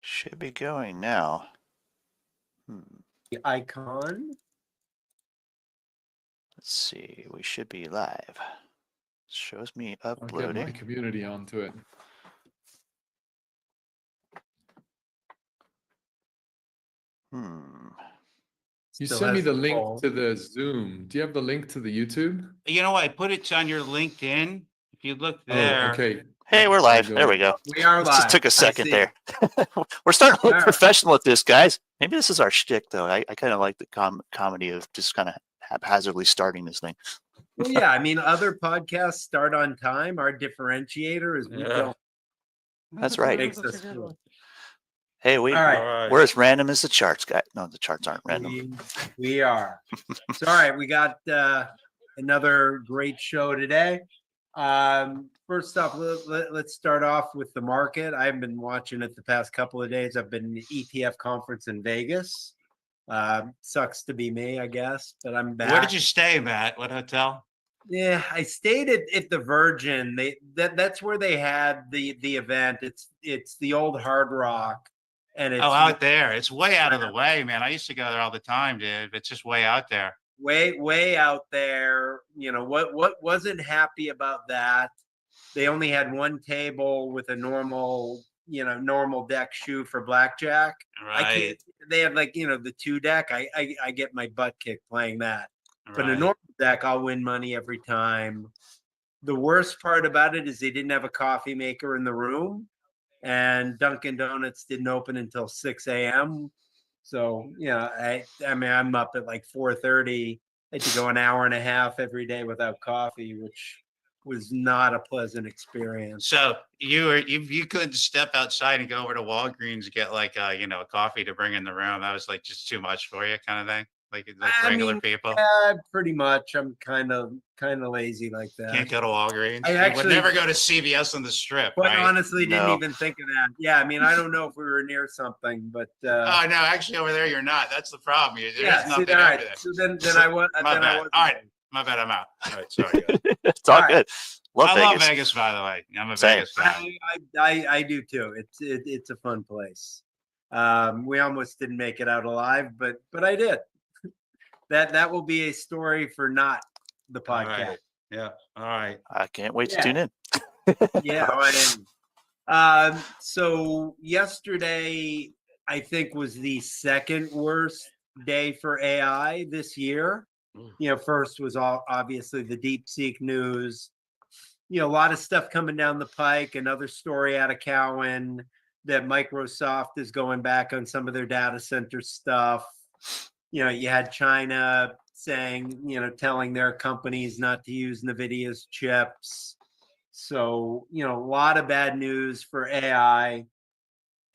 Should be going now. The icon. Let's see. We should be live. Shows me I'll get my uploading. community onto it. You Still sent me has the the link poll. to the Zoom. Do you have the link to the YouTube? You know, I put it on your LinkedIn. If you look there. Oh, okay. Hey, we're live. go. There we go. We are It live. just took a I second see. there. We're starting to look All right. professional at this, guys. Maybe this is our shtick, though. I kind of like the comedy of just kind of haphazardly starting this thing. Well, yeah, I mean, other podcasts start on time. Our differentiator is we Yeah. don't. That's right. Makes us cool. Hey, All right. All right. we're as random as the charts, guys. No, the charts aren't random. We are. So, all right, we got another great show today. First off, let's start off with the market. I've been watching it the past couple of days. I've been at the ETF conference in Vegas. Sucks to be me, I guess, but I'm back. Where did you stay, Matt? What hotel? Yeah, I stayed at the Virgin. That's where they had the event. It's the old Hard Rock, and it's Out there. It's way out of the way, man. I used to go there all the time, dude. It's just way out there. way out there. You know what wasn't happy about that? They only had one table with a normal deck shoe for blackjack. I Right. can't. They had the 2 deck. I get my butt kicked playing that. But a Right. normal deck, I'll win money every time. The worst part about it is they didn't have a coffee maker in the room, and Dunkin' Donuts didn't open until 6 a.m. So, I mean, I'm up at like 4:30. I had to go an hour and a half every day without coffee, which was not a pleasant experience. So you couldn't step outside and go over to Walgreens and get a coffee to bring in the room. That was like just too much for you, kind of thing. Like I regular mean, people Pretty much. I'm kind of lazy like that. can't go to Walgreens. I You actually- would never go to CVS on the strip, But right? honestly, didn't No. even think of that. Yeah, I mean, I don't know if we were near something, but Oh no, actually over there you're not. That's the problem. There's yeah. nothing See, all over right. there. So then I was. My Then I bad. was. All right. My bad. I'm out. All right. Sorry. Guys. It's all All right. good. Love I Vegas. love Vegas, by the way. I'm a Same. Vegas guy. I do too. It's a fun place. We almost didn't make it out alive, but I did. That will be a story for not the All podcast. right. Yeah. All right. I can't wait to Yeah. tune in. Yeah, I am. So yesterday, I think, was the second worst day for AI this year. First was obviously the DeepSeek news. A lot of stuff coming down the pike. Another story out of Cowen that Microsoft is going back on some of their data center stuff. You had China saying, telling their companies not to use NVIDIA's chips. So, a lot of bad news for AI.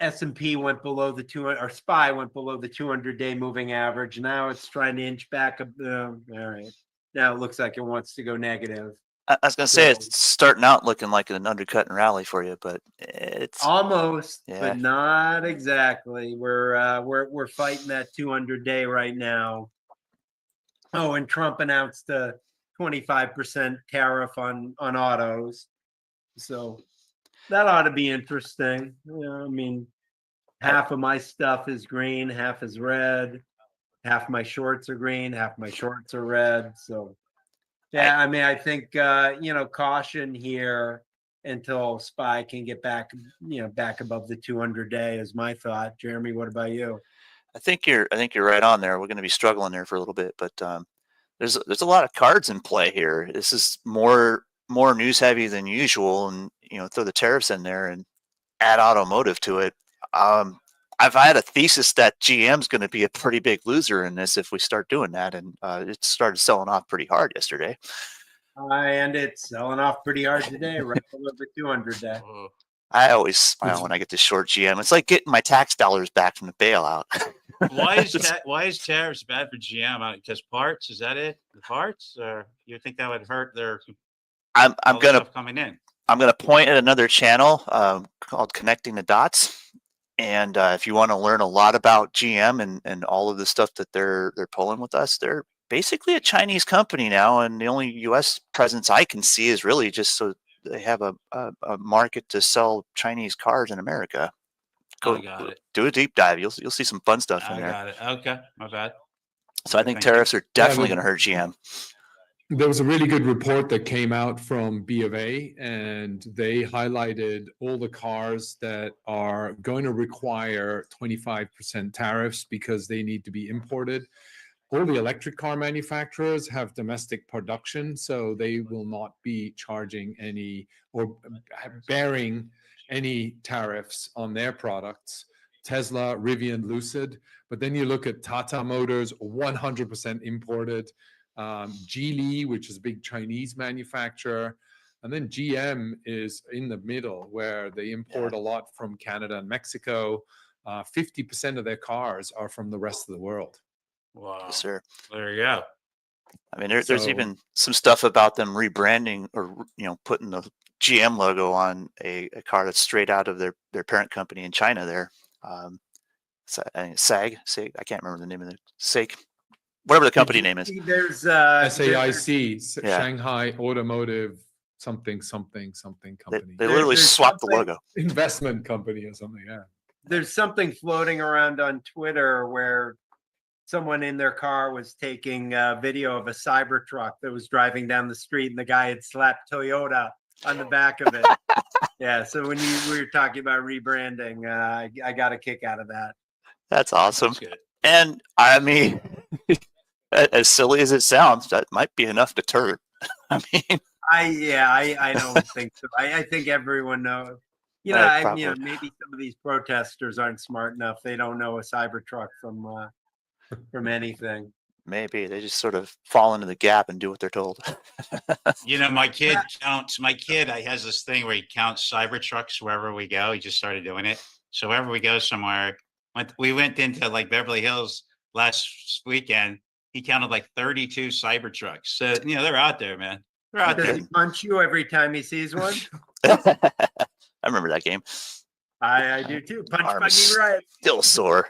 S&P went below the 200, or SPY went below the 200-day moving average. Now it's trying to inch back. All right. Now it looks like it wants to go negative. I was gonna say So- it's starting out looking like an undercut and rally for you, but it's Almost, Yeah. but not exactly. We're fighting that 200-day right now. Oh, and Trump announced a 25% tariff on autos. So that ought to be interesting. I mean, half of my stuff is green, half is red. Half my shorts are green, half my shorts are red. So, yeah, I mean, I think caution here until SPY can get back above the 200-day is my thought. Jeremy, what about you? I think you're right on there. We're going to be struggling there for a little bit, but there's a lot of cards in play here. This is more news heavy than usual, and throw the tariffs in there and add automotive to it. I've had a thesis that GM's going to be a pretty big loser in this if we start doing that, and it started selling off pretty hard yesterday. And it's selling off pretty hard today, right below the 200-day. Oh. I always smile when I get to short GM. It's like getting my tax dollars back from the bailout. Why is tariffs bad for GM? Because parts, is that it? The parts, or you think that would hurt their? I'm all the gonna stuff coming in. I'm gonna point at another channel called Connecting the Dots. And if you want to learn a lot about GM and all of the stuff that they're pulling with us, they're basically a Chinese company now, and the only U.S. presence I can see is really just so they have a market to sell Chinese cars in America. go got it. do a deep dive. You'll see some fun stuff in I there. got it. Okay, my bad. So I think Thank you. tariffs are definitely but- going to hurt GM. There was a really good report that came out from B of A, and they highlighted all the cars that are going to require 25% tariffs because they need to be imported. All the electric car manufacturers have domestic production, so they will not be charging any or bearing any tariffs on their products. Tesla, Rivian, Lucid. But then you look at Tata Motors, 100% imported. Geely, which is a big Chinese manufacturer. And then GM is in the middle where they import a lot from Canada and Mexico. 50% of their cars are from the rest of the world. Wow. Yes, sir. There you go. I mean, there's So- even some stuff about them rebranding or putting the GM logo on a car that's straight out of their parent company in China. There, I think it's SAG. I can't remember the name of the SAIC, whatever the company name is. There's SAIC, Yeah. Shanghai Automotive something company. They literally there's swapped the something- logo. Investment company or something, yeah. there's something floating around on Twitter where someone in their car was taking a video of a Cybertruck that was driving down the street, and the guy had slapped Toyota on the back of it. Yeah, so when we were talking about rebranding, I got a kick out of that. That's awesome. That's good. And I mean, as silly as it sounds, that might be enough deterrent. I mean, I don't think so. I think everyone knows. Probably. Maybe some of these protesters aren't smart enough. They don't know a Cybertruck from anything. maybe they just sort of fall into the gap and do what they're told. My kid has this thing where he counts Cybertrucks wherever we go. He just started doing it. So wherever we go somewhere, we went into like Beverly Hills last weekend. He counted like 32 Cybertrucks. So, they're out there, man. They're out Does there. he punch you every time he sees one? I remember that game. I do too. Punch Arms. Buggy right. Still sore.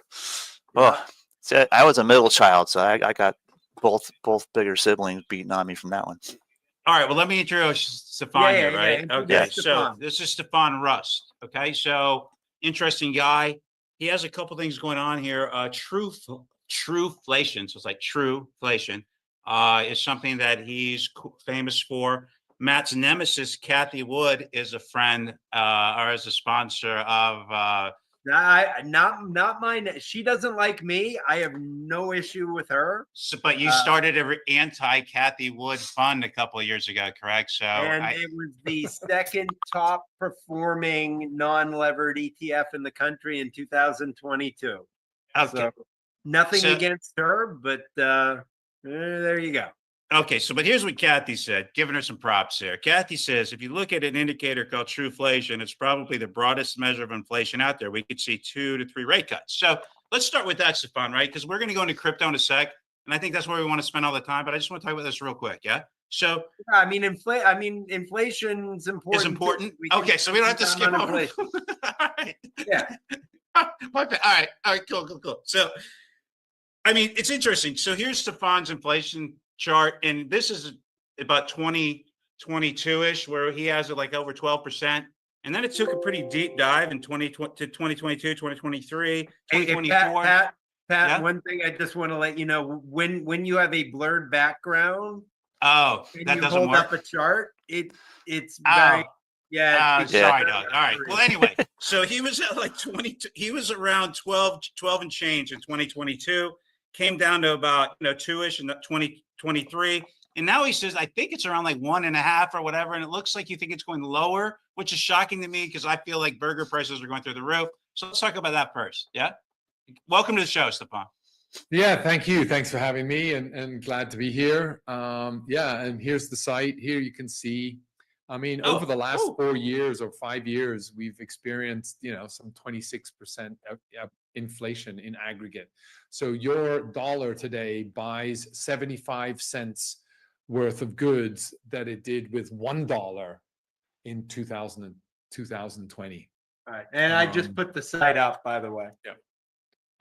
Oh, see, I was a middle child, so I got both bigger siblings beating on me from that one. All right. Well, let me introduce Stefan here, right? Introduce Okay. So Stefan. this is Stefan Rust. Okay. So interesting guy. He has a couple things going on here. Trueflation. So it's like Trueflation is something that he's famous for. Matt's nemesis, Kathy Wood, is a friend or is a sponsor of. Not mine. She doesn't like me. I have no issue with her. But you started an anti-Kathy Wood fund a couple of years ago, correct? So And it was the second top performing non-levered ETF in the country in 2022. okay. So nothing So- against her, but there you go. Okay, but here's what Kathy said, giving her some props here. Kathy says, if you look at an indicator called Trueflation, it's probably the broadest measure of inflation out there. We could see 2 to 3 rate cuts. So let's start with that, Stefan, right? Because we're going to go into crypto in a sec. And I think that's where we want to spend all the time. But I just want to talk about this real quick, yeah? So I mean, inflation's important. it's too. important. We can Okay, so we don't have to spend skip on over. inflation. All right. Yeah. My bad. All right, cool. So, I mean, it's interesting. So here's Stefan's inflation chart, and this is about 2022-ish, where he has it like over 12%. And then it took a pretty deep dive in 2022, 2023, Hey, 2024. Pat, Yeah? one thing I just want to let you know, when you have a blurred background Oh, and that you doesn't hold work. up a chart, it's Oh. very it's Yeah. Sorry, Doug. All right. Well, anyway, so he was at like 22. He was around 12 and change in 2022. Came down to about 2-ish in 2023, and now he says I think it's around like 1.5 or whatever. And it looks like you think it's going lower, which is shocking to me because I feel like burger prices are going through the roof. So let's talk about that first. Yeah. Welcome to the show, Stefan. Yeah, thank you. Thanks for having me and glad to be here. Yeah, and here's the site. Here you can see, I mean, over the last 4 years or 5 years, we've experienced, some 26% inflation in aggregate. So your dollar today buys 75 cents worth of goods that it did with $1 in 2020. All right. And I just put the site up, by the way.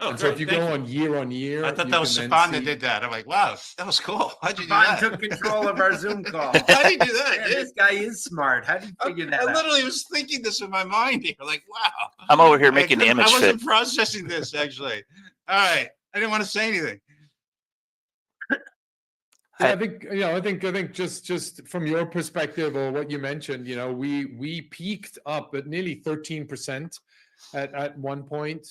Oh, And so if great. you Thank go you. on year, I thought you that was can then Stefan that see- did that. I'm like, wow, that was cool. How'd you do Stefan that? took control of our Zoom call. How do you do that, Man, dude? this guy is smart. How do you figure that I out? literally was thinking this in my mind here. Like, wow. I'm over here making the I image wasn't fit. processing this actually. All right. I didn't want to say anything. Yeah, I think just from your perspective or what you mentioned, we peaked up at nearly 13% at one point.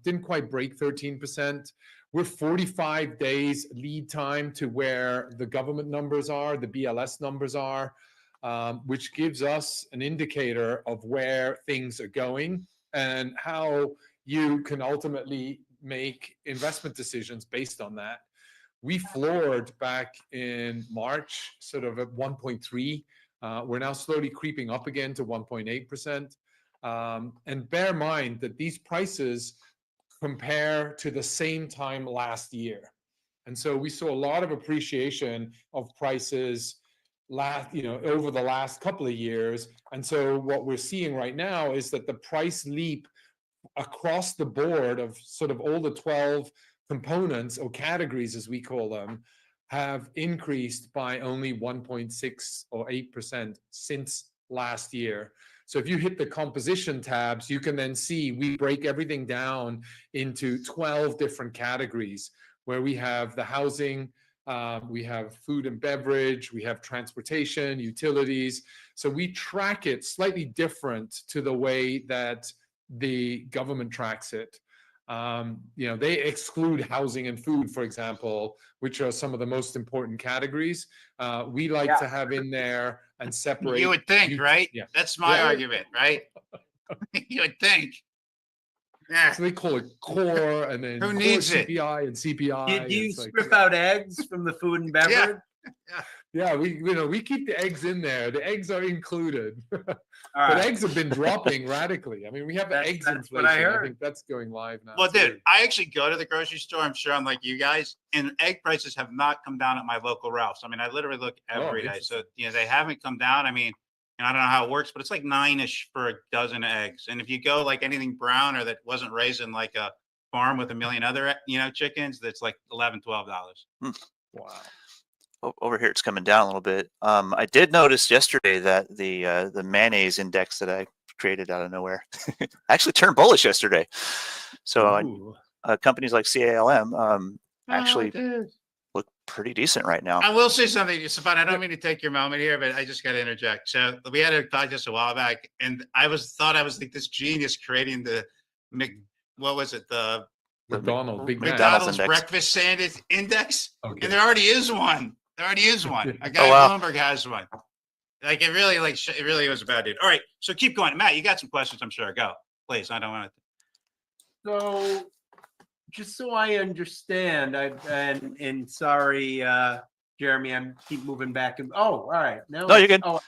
Didn't quite break 13%. We're 45 days lead time to where the government numbers are, the BLS numbers are, which gives us an indicator of where things are going and how you can ultimately make investment decisions based on that. We floored back in March, sort of at 1.3. We're now slowly creeping up again to 1.8%. And bear in mind that these prices compare to the same time last year. And so we saw a lot of appreciation of prices over the last couple of years. And so what we're seeing right now is that the price leap across the board of sort of all the 12 components or categories, as we call them, have increased by only 1.6 or 8% since last year. So if you hit the composition tabs, you can then see we break everything down into 12 different categories where we have the housing, we have food and beverage, we have transportation, utilities. So we track it slightly different to the way that the government tracks it. They exclude housing and food, for example, which are some of the most important categories. We like to have in there and separate. You would think, right? Yeah. That's my Yeah. argument, right? You would think. Yeah. So they call it core, and then Who core needs it? CPI and CPI. Do you It's like, strip out eggs from the food and beverage? yeah, we keep the eggs in there. The eggs are included. All But right. eggs have been dropping radically. I mean, we have eggs That's what inflation. I I heard. think that's going live now. Well, too. dude, I actually go to the grocery store. I'm sure I'm like you guys, and egg prices have not come down at my local Ralph's. I mean, I literally look every day. So, they haven't come down. I mean, I don't know how it works, but it's like 9-ish for a dozen eggs. And if you go like anything brown or that wasn't raised in like a farm with a million other, chickens, that's like $11, $12. Wow. Over here, it's coming down a little bit. I did notice yesterday that the mayonnaise index that I created out of nowhere actually turned bullish yesterday. So companies like CALM actually look pretty decent right now. I will say something, Stefan. I don't mean to take your moment here, but I just got to interject. So we had a podcast a while back, and I thought I was like this genius creating the what was it? The McDonald's, Big Mac. McDonald's Index. breakfast sandwich index. Okay. And there already is one. There already is one. A guy Oh, wow. at Bloomberg has one. Like it really was about it. All right, so keep going, Matt. You got some questions, I'm sure. Go, please. I don't want to. So, just so I understand, and sorry, Jeremy, I'm keep moving back and all right. Now No, you're good. Oh,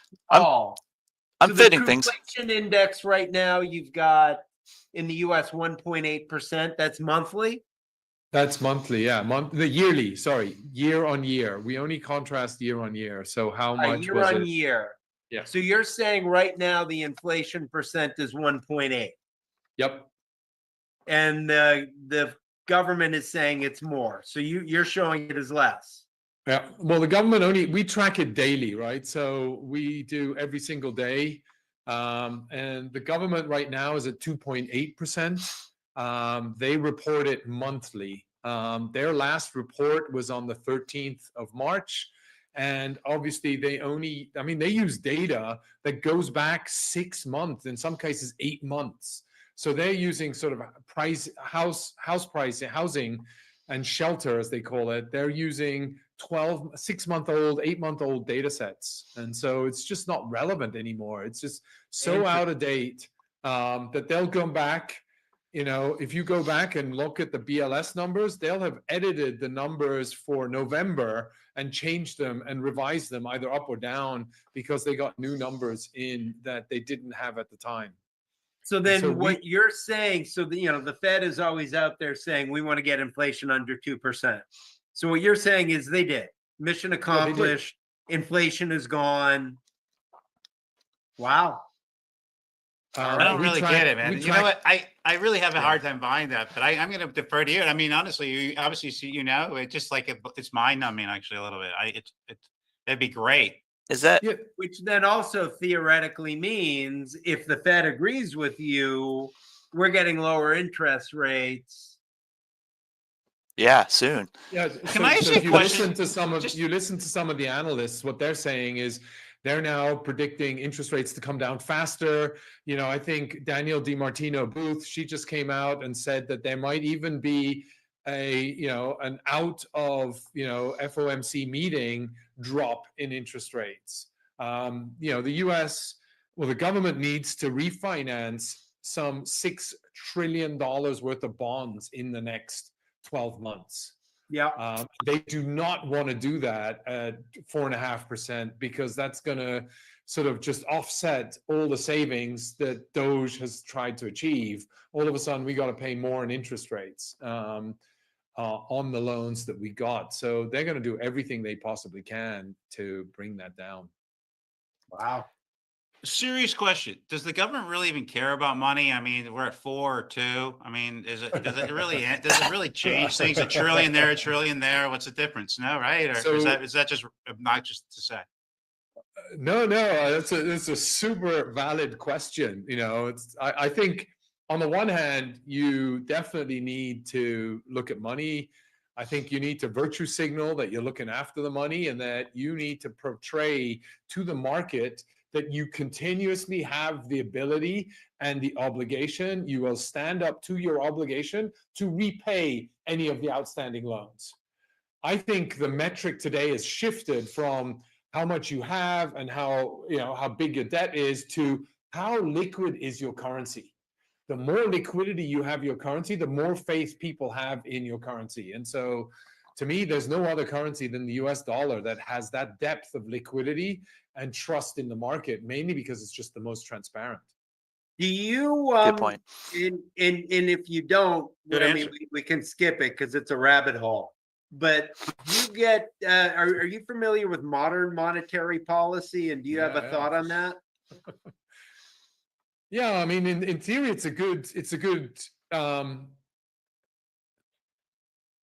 I'm so the fitting things. inflation index right now, you've got in the U.S. 1.8%. That's monthly. That's monthly, yeah. Year on year. We only contrast year on year. So how much Year was on it? year. Yeah. So you're saying right now the inflation percent is 1.8, Yep. and the government is saying it's more. So you're showing it as less. Yeah. Well, the government we track it daily, right? So we do every single day. And the government right now is at 2.8%. They report it monthly. Their last report was on the 13th of March. And obviously they use data that goes back 6 months, in some cases 8 months. So they're using sort of house price, housing and shelter, as they call it. They're using 6-month-old, 8-month-old data sets. And so it's just not relevant anymore. It's just so out of date that they'll go back. If you go back and look at the BLS numbers, they'll have edited the numbers for November and changed them and revised them either up or down because they got new numbers in that they didn't have at the time. So then what you're saying, the Fed is always out there saying we want to get inflation under 2%. So what you're saying is they did. Mission accomplished. Inflation is gone. Wow. I don't We really track- get it, we man. You know track- what? I really have a Yeah. hard time buying that, but I'm going to defer to you. I mean, honestly, you obviously see, it's just like it's mind numbing actually a little bit. That'd be great. Is that Yeah, Which then also theoretically means if the Fed agrees with you, we're getting lower interest rates. yeah, soon. yeah. Can I ask you a if you question? listen to some of Just- you listen to some of the analysts, what they're saying is they're now predicting interest rates to come down faster. I think Danielle DiMartino Booth, she just came out and said that there might even be an out of FOMC meeting drop in interest rates. The US, well, the government needs to refinance some $6 trillion worth of bonds in the next 12 months. Yeah. They do not want to do that at 4.5% because that's going to sort of just offset all the savings that Doge has tried to achieve. All of a sudden, we got to pay more in interest rates on the loans that we got. So they're going to do everything they possibly can to bring that down. Wow. Serious question. Does the government really even care about money? I mean, we're at 4 or 2. I mean, does it really change things? A trillion there, a trillion there. What's the difference? No, right? Or So- is that just obnoxious to say? No, it's a super valid question. I think on the one hand, you definitely need to look at money. I think you need to virtue signal that you're looking after the money and that you need to portray to the market that you continuously have the ability and the obligation. You will stand up to your obligation to repay any of the outstanding loans. I think the metric today has shifted from how much you have and how big your debt is to how liquid is your currency. The more liquidity you have your currency, the more faith people have in your currency. And so to me, there's no other currency than the US dollar that has that depth of liquidity and trust in the market, mainly because it's just the most transparent. Do you Good point. and if you don't, Good I mean answer. we can skip it because it's a rabbit hole. But you get are you familiar with modern monetary policy, and do you have a Yeah. thought on that? Yeah, I mean, in theory, it's a good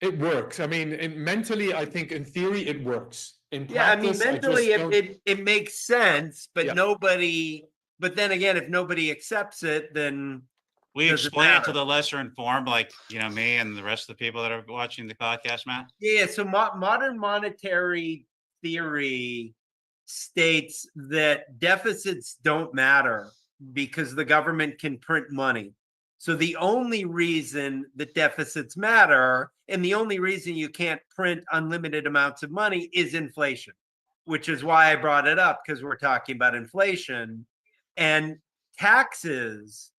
it works. I mean, mentally, I think in theory it works. In Yeah, I mean practice, mentally just don't- it makes sense, but Yeah. nobody. But then again, if nobody accepts it, then We Does it explain it to matter? the lesser informed, like, me and the rest of the people that are watching the podcast, Matt. yeah. So modern monetary theory states that deficits don't matter because the government can print money. So the only reason that deficits matter and the only reason you can't print unlimited amounts of money is inflation, which is why I brought it up, because we're talking about inflation. And taxes,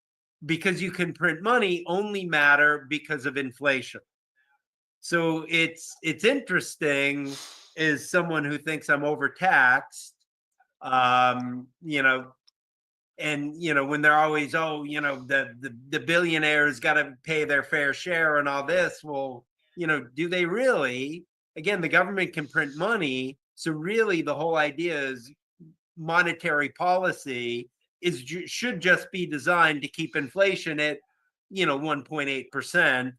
because you can print money, only matter because of inflation. So it's interesting as someone who thinks I'm overtaxed, and when they're always, the billionaires got to pay their fair share and all this. Well, do they really? Again, the government can print money, so really the whole idea is monetary policy should just be designed to keep inflation at 1.8%,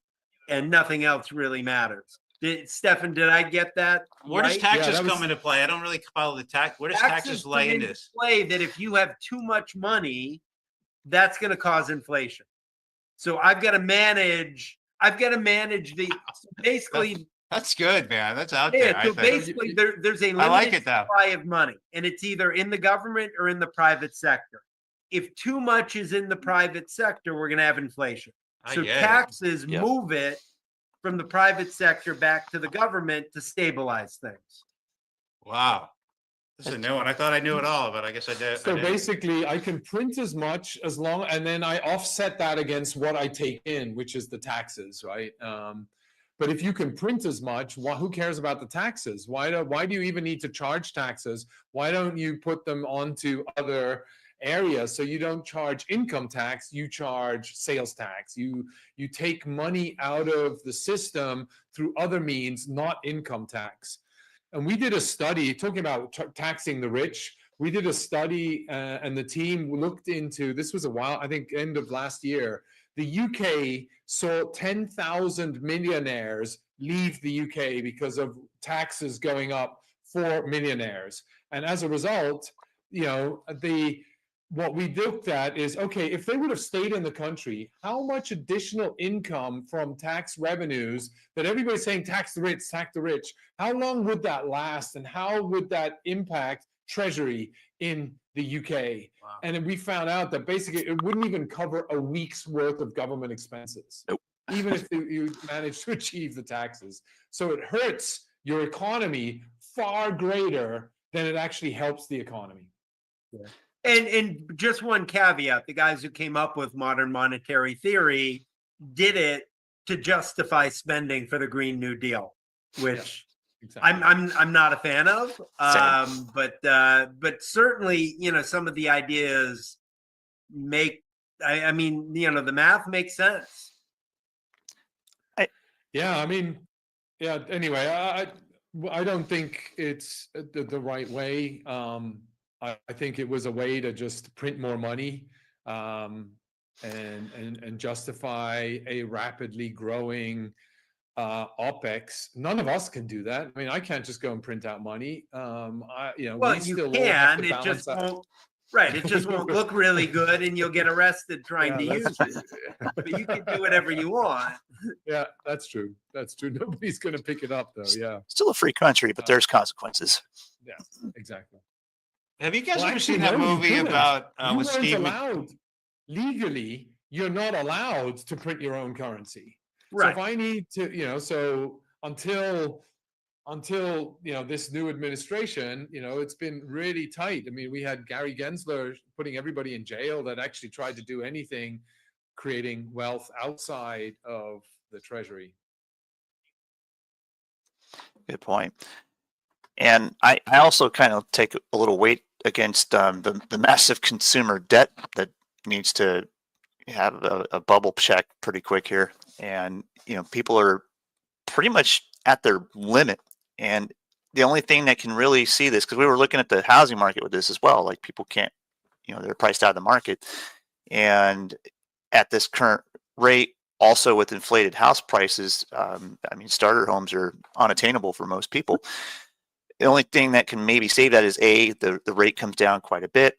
and nothing else really matters. Stefan, did I get that? Where does right? taxes that was- come into play? I don't really follow the tax. Where does taxes come lay into into this? play that if you have too much money, that's going to cause inflation. So I've got to manage the so basically. That's good, man. That's out Yeah, there. so I think. basically there's a I like limited it, though. supply of money, and it's either in the government or in the private sector. If too much is in the private sector, we're going to have inflation. I So get it. taxes Yep. move it from the private sector back to the government to stabilize things. Wow. This is a new one. I thought I knew it all, but I guess I did. So basically, I can print as much and then I offset that against what I take in, which is the taxes, right? But if you can print as much, who cares about the taxes? Why do you even need to charge taxes? Why don't you put them onto other areas? So you don't charge income tax, you charge sales tax. You take money out of the system through other means, not income tax. And we did a study talking about taxing the rich. we did a study and the team looked into, this was a while, I think end of last year. The UK saw 10,000 millionaires leave the UK because of taxes going up for millionaires. And as a result, what we looked at is, okay, if they would have stayed in the country, how much additional income from tax revenues that everybody's saying tax the rich, how long would that last and how would that impact Treasury in the UK? Wow. And we found out that basically it wouldn't even cover a week's worth of government expenses, Nope. even if you manage to achieve the taxes. So it hurts your economy far greater than it actually helps the economy. Yeah. And just one caveat, the guys who came up with modern monetary theory did it to justify spending for the Green New Deal, which Exactly. I'm not a fan of. But certainly, some of the ideas make, I mean, the math makes sense. Anyway, I don't think it's the right way. I think it was a way to just print more money and justify a rapidly growing OPEX. None of us can do that. I mean, I can't just go and print out money. Well, we you still all have can. to It just balance out. won't. Right. It just won't look really good, and you'll get arrested trying to use it. But you can do whatever you want. Yeah, that's true. That's true. Nobody's going to pick it up, though. Yeah, Still a free country, but there's consequences. yeah, exactly. Have you guys Well, ever actually, seen that no, you movie couldn't. about You with weren't Steve? allowed legally. You're not allowed to print your own currency. Right. So if I need to, so until this new administration, it's been really tight. I mean, we had Gary Gensler putting everybody in jail that actually tried to do anything, creating wealth outside of the Treasury. Good point. And I also kind of take a little weight against the massive consumer debt that needs to have a bubble check pretty quick here. And, people are pretty much at their limit. And the only thing that can really see this, because we were looking at the housing market with this as well, like people can't, they're priced out of the market. And at this current rate, also with inflated house prices, starter homes are unattainable for most people. The only thing that can maybe save that is the rate comes down quite a bit.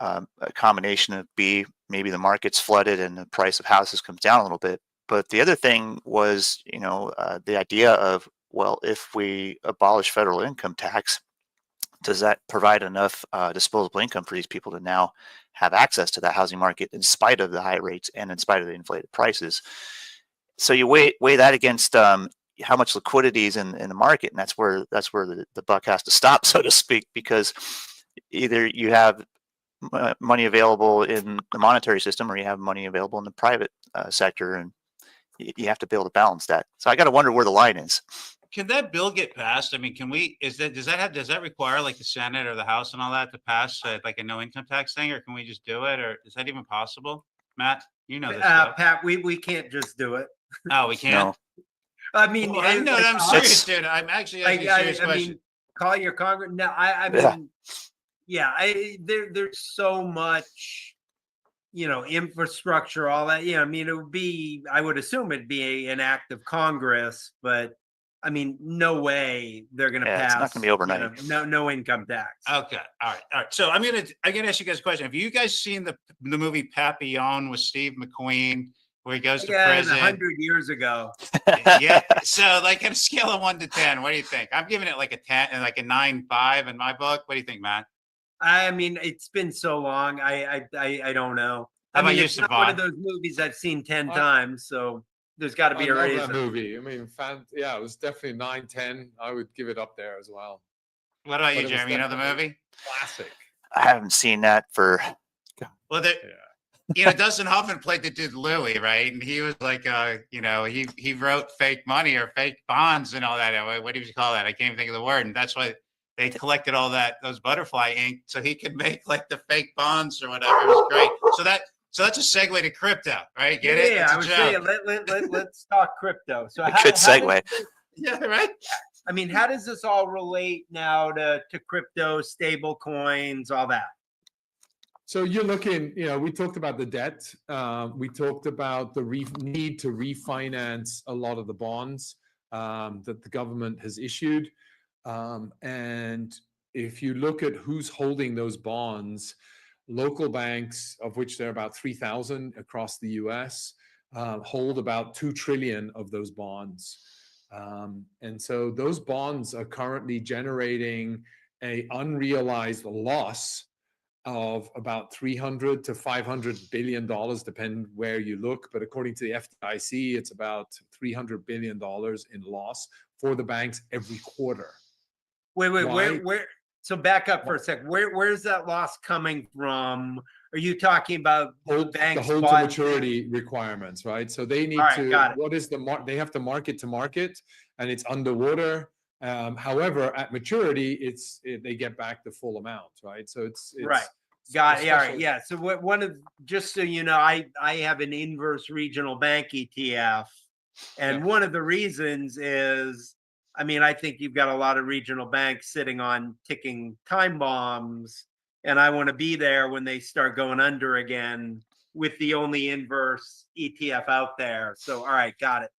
A combination of B, maybe the market's flooded and the price of houses comes down a little bit. But the other thing was, the idea of, well, if we abolish federal income tax, does that provide enough disposable income for these people to now have access to that housing market in spite of the high rates and in spite of the inflated prices? So you weigh that against how much liquidity is in the market, and that's where the buck has to stop, so to speak, because either you have money available in the monetary system or you have money available in the private sector, and you have to be able to balance that. So I got to wonder where the line is. Can that bill get passed? I mean, does that require like the Senate or the House and all that to pass like a no income tax thing, or can we just do it, or is that even possible? Matt, you know this stuff. Pat, we can't just do it. Oh, we can't. No. I mean, Well, I'm serious, dude. I'm actually asking a serious question. mean, call your Congress. No, there's so much, infrastructure, all that. I mean, I would assume it'd be an act of Congress, but I mean, no way they're going to pass. It's not going to be overnight. No income tax. Okay. All right. So I'm gonna ask you guys a question. Have you guys seen the movie Papillon with Steve McQueen, where he goes to prison 100 years ago? Yeah. So like on a scale of 1 to 10, what do you think? I'm giving it like a 10 and like a 9.5 in my book. What do you think, Matt? I mean, it's been so long. I don't know. How about you, it's not one of Savon? those movies I've seen 10 times, so there's got to be a love reason. that movie. I mean, it was definitely 9, 10. I would give it up there as well. What about you, But it was Jeremy? You know the definitely movie? Classic. I haven't seen that for. Well, Yeah. Dustin Hoffman played the dude Louis, right? And he was like, he wrote fake money or fake bonds and all that. What do you call that? I can't even think of the word. And that's why they collected all those butterfly ink, so he could make like the fake bonds or whatever. It was great. So that's a segue to crypto, right? Get it? Yeah, It's I a was joke. saying, let's talk crypto. So A good segue. Yeah, right. I mean, how does this all relate now to crypto, stable coins, all that? So you're looking, we talked about the debt. We talked about the need to refinance a lot of the bonds that the government has issued. And if you look at who's holding those bonds, local banks, of which there are about 3,000 across the US, hold about 2 trillion of those bonds. And so those bonds are currently generating an unrealized loss of about $300 to $500 billion, depending where you look. But according to the FDIC, it's about $300 billion in loss for the banks every quarter. Wait, Why? where? So back up for a sec. Where's that loss coming from? Are you talking about the The banks hold to bought- maturity requirements, right? So they need All right, to, got it. what is they have to market, and it's underwater. However, at maturity, they get back the full amount, right? So it's Right. Got it. Yeah, all right. especially- Yeah. So one of, just so you know, I have an inverse regional bank ETF, and Yeah. one of the reasons is, I mean, I think you've got a lot of regional banks sitting on ticking time bombs, and I want to be there when they start going under again with the only inverse ETF out there. So, all right, got it.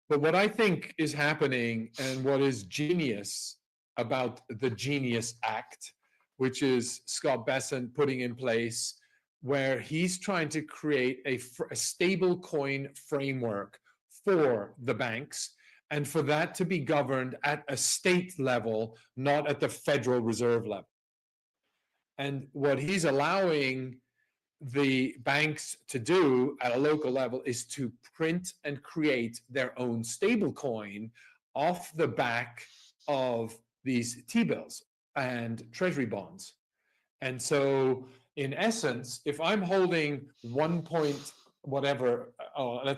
But what I think is happening, and what is genius about the Genius Act, which is Scott Bessent putting in place, where he's trying to create a stable coin framework for the banks, and for that to be governed at a state level, not at the Federal Reserve level. And what he's allowing the banks to do at a local level is to print and create their own stable coin off the back of these T-bills and treasury bonds. And so in essence, if I'm holding let's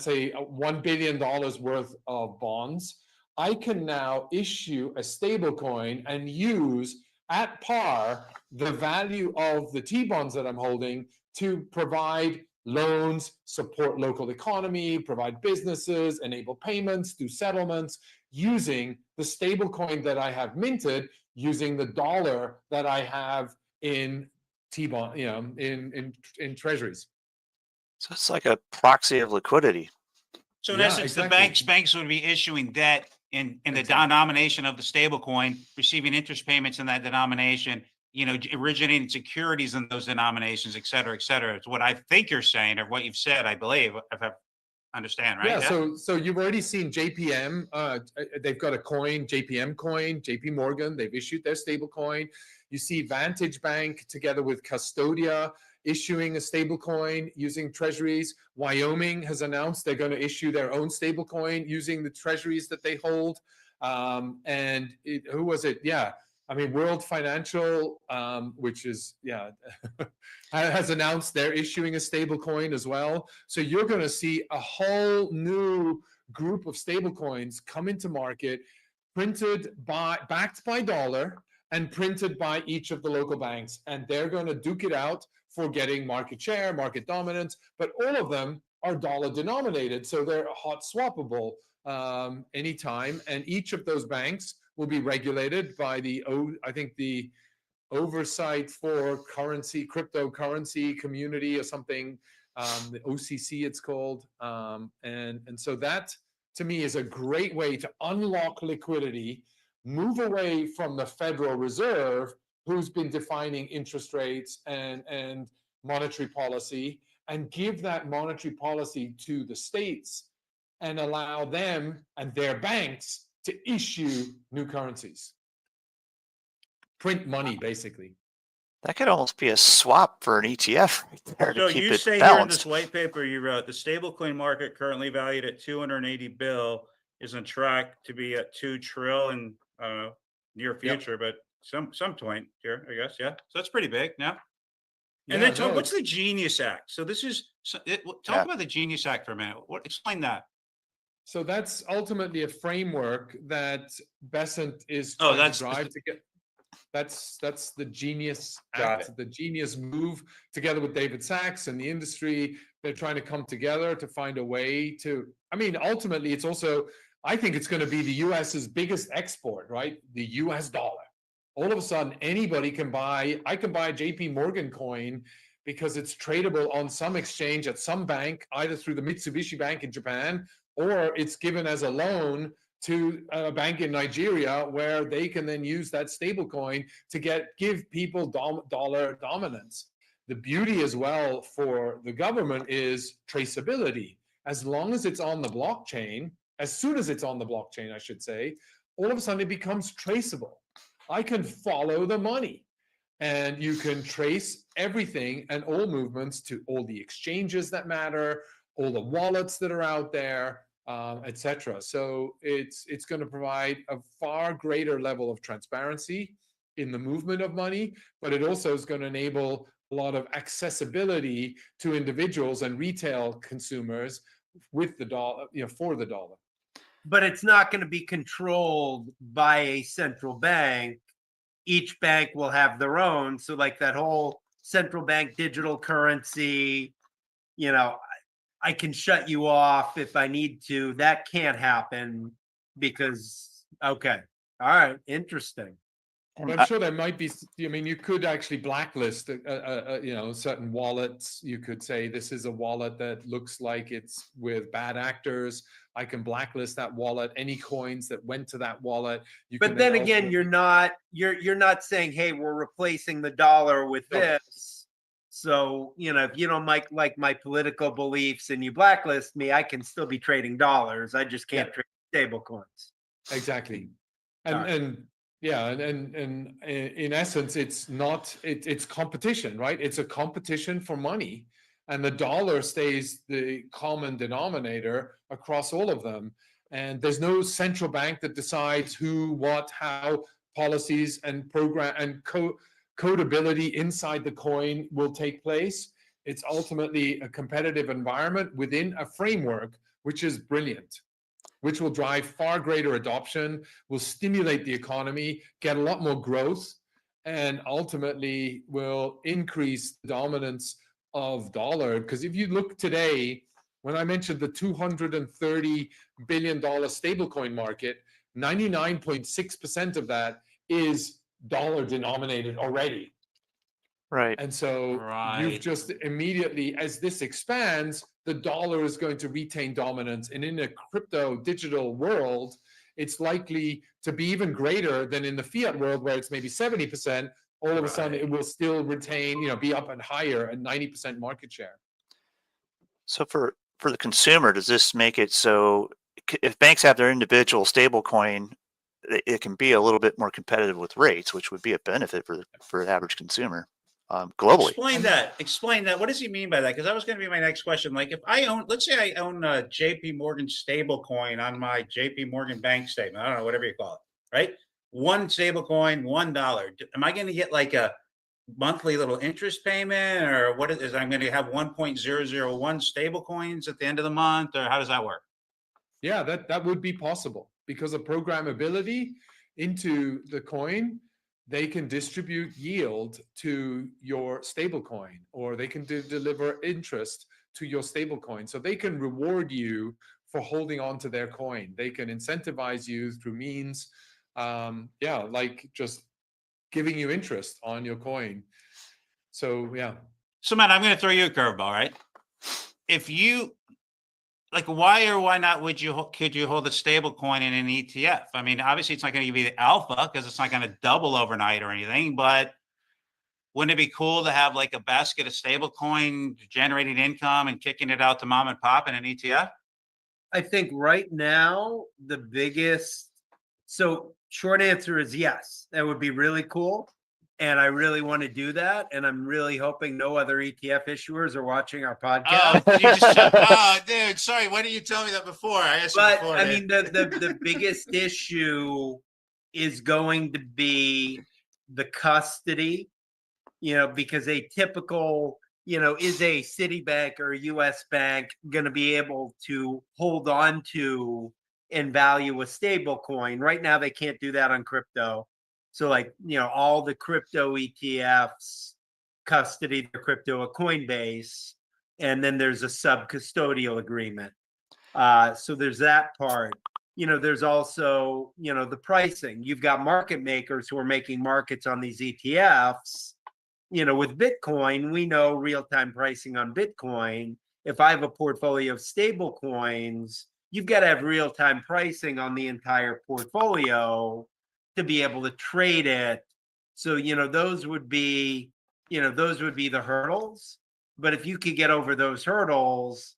say $1 billion worth of bonds, I can now issue a stable coin and use at par the value of the T-bonds that I'm holding to provide loans, support local economy, provide businesses, enable payments, do settlements, using the stable coin that I have minted, using the dollar that I have in T-bond, in treasuries. So it's like a proxy of liquidity. So in Yeah, essence, exactly. the banks would be issuing debt in the Exactly. denomination of the stable coin, receiving interest payments in that denomination, originating securities in those denominations, et cetera, et cetera. It's what I think you're saying, or what you've said, I believe, if I understand, right? Yeah, so you've already seen JPM, they've got a coin, JPM coin, JP Morgan, they've issued their stable coin. You see Vantage Bank together with Custodia issuing a stable coin using treasuries. Wyoming has announced they're going to issue their own stable coin using the treasuries that they hold. Who was it? Yeah. I mean, World Financial, which is, has announced they're issuing a stable coin as well. So you're going to see a whole new group of stable coins come into market, backed by dollar and printed by each of the local banks. And they're going to duke it out for getting market share, market dominance, but all of them are dollar denominated. So they're hot swappable anytime. And each of those banks will be regulated by the Oversight for Cryptocurrency Community or something, the OCC it's called. And so that to me is a great way to unlock liquidity, move away from the Federal Reserve, who's been defining interest rates and monetary policy, and give that monetary policy to the states and allow them and their banks to issue new currencies. Print money, basically. That could almost be a swap for an ETF right there So to keep you it say here in balanced. this white paper you wrote, the stablecoin market currently valued at 280 bill is on track to be at 2 trillion near future, but some point here, I guess. Yeah. So that's pretty big now. And then what's the Genius Act? So this is, talk about the Genius Act for a minute. Explain that. So that's ultimately a framework that Bessent is Oh, trying to that's drive to get. That's the Genius Got Act, the Genius move, together with David Sachs and the industry. They're trying to come together to find a way to. I mean, ultimately, it's also I think it's going to be the US's biggest export, right? The US dollar. All of a sudden, anybody can buy, I can buy a JP Morgan coin because it's tradable on some exchange at some bank, either through the Mitsubishi Bank in Japan, or it's given as a loan to a bank in Nigeria where they can then use that stable coin to give people dollar dominance. The beauty as well for the government is traceability. As long as it's on the blockchain, as soon as it's on the blockchain, I should say, all of a sudden it becomes traceable. I can follow the money, and you can trace everything and all movements to all the exchanges that matter, all the wallets that are out there, etc. So it's going to provide a far greater level of transparency in the movement of money, but it also is going to enable a lot of accessibility to individuals and retail consumers with the dollar, for the dollar. But it's not going to be controlled by a central bank. Each bank will have their own. So like that whole central bank digital currency, I can shut you off if I need to. That can't happen because, okay. All right. Interesting. And I'm sure there might be, you could actually blacklist, certain wallets. You could say this is a wallet that looks like it's with bad actors. I can blacklist that wallet. Any coins that went to that wallet. But then again, you're not saying, hey, we're replacing the dollar with this. So, if you don't like my political beliefs and you blacklist me, I can still be trading dollars. I just can't trade stable coins. Exactly. Right. And in essence, it's competition, right? It's a competition for money, and the dollar stays the common denominator across all of them. And there's no central bank that decides who, what, how policies and program and codability inside the coin will take place. It's ultimately a competitive environment within a framework, which is brilliant, which will drive far greater adoption, will stimulate the economy, get a lot more growth, and ultimately will increase the dominance of dollar. Because if you look today, when I mentioned the $230 billion stablecoin market, 99.6% of that is dollar denominated already. right. And so you've just immediately, as this expands, the dollar is going to retain dominance. And in a crypto digital world, it's likely to be even greater than in the fiat world where it's maybe 70%. All of a sudden, it will still retain, be up and higher at 90% market share. So for the consumer, does this make it so if banks have their individual stable coin, it can be a little bit more competitive with rates, which would be a benefit for the average consumer globally? Explain that. What does he mean by that? Because that was going to be my next question. Like if let's say I own a JP Morgan stable coin on my JP Morgan bank statement. I don't know, whatever you call it, right? One stable coin, $1. Am I going to get like a monthly little interest payment, or what is I'm going to have 1.001 stable coins at the end of the month, or how does that work? Yeah, that would be possible because of programmability into the coin. They can distribute yield to your stable coin, or they can deliver interest to your stable coin. So they can reward you for holding on to their coin. They can incentivize you through means, like just giving you interest on your coin. So, yeah. So, Matt, I'm going to throw you a curveball, right? If you why or why not could you hold a stable coin in an ETF? I mean, obviously it's not going to give you the alpha because it's not going to double overnight or anything, but wouldn't it be cool to have like a basket of stable coin generating income and kicking it out to mom and pop in an ETF? I think right now so short answer is yes, that would be really cool. And I really want to do that. And I'm really hoping no other ETF issuers are watching our podcast. Dude, sorry. Why didn't you tell me that before? I asked but you before. I mean, the biggest issue is going to be the custody, because a typical, is a Citibank or a US bank going to be able to hold on to and value a stable coin? Right now, they can't do that on crypto. So all the crypto ETFs custody the crypto at Coinbase, and then there's a sub-custodial agreement. So there's that part. there's also, the pricing. You've got market makers who are making markets on these ETFs. With Bitcoin, we know real-time pricing on Bitcoin. If I have a portfolio of stable coins, you've got to have real-time pricing on the entire portfolio to be able to trade it. So, those would be the hurdles. But if you could get over those hurdles,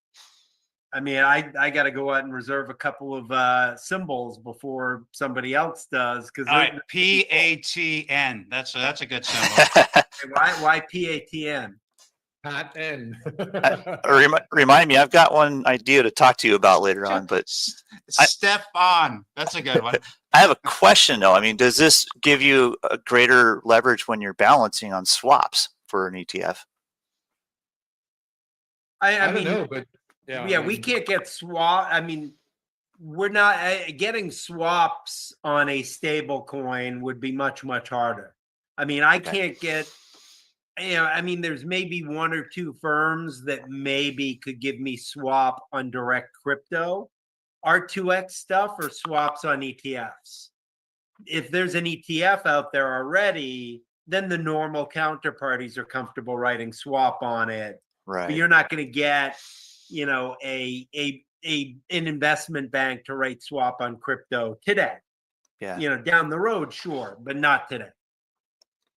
I mean, I got to go out and reserve a couple of symbols before somebody else does. Because All right, PATN. That's a good symbol. why PATN? Pat N. Remind me, I've got one idea to talk to you about later on, but Stefan. That's a good one. I have a question though. I mean, does this give you a greater leverage when you're balancing on swaps for an ETF? I don't mean, know, but we can't get swap. I mean, we're not getting swaps on a stable coin would be much, much harder. I mean, I can't get, I mean, there's maybe one or two firms that maybe could give me swap on direct crypto, R2X stuff, or swaps on ETFs. If there's an ETF out there already, then the normal counterparties are comfortable writing swap on it. Right. But you're not going to get, an investment bank to write swap on crypto today. Yeah. Down the road, sure, but not today.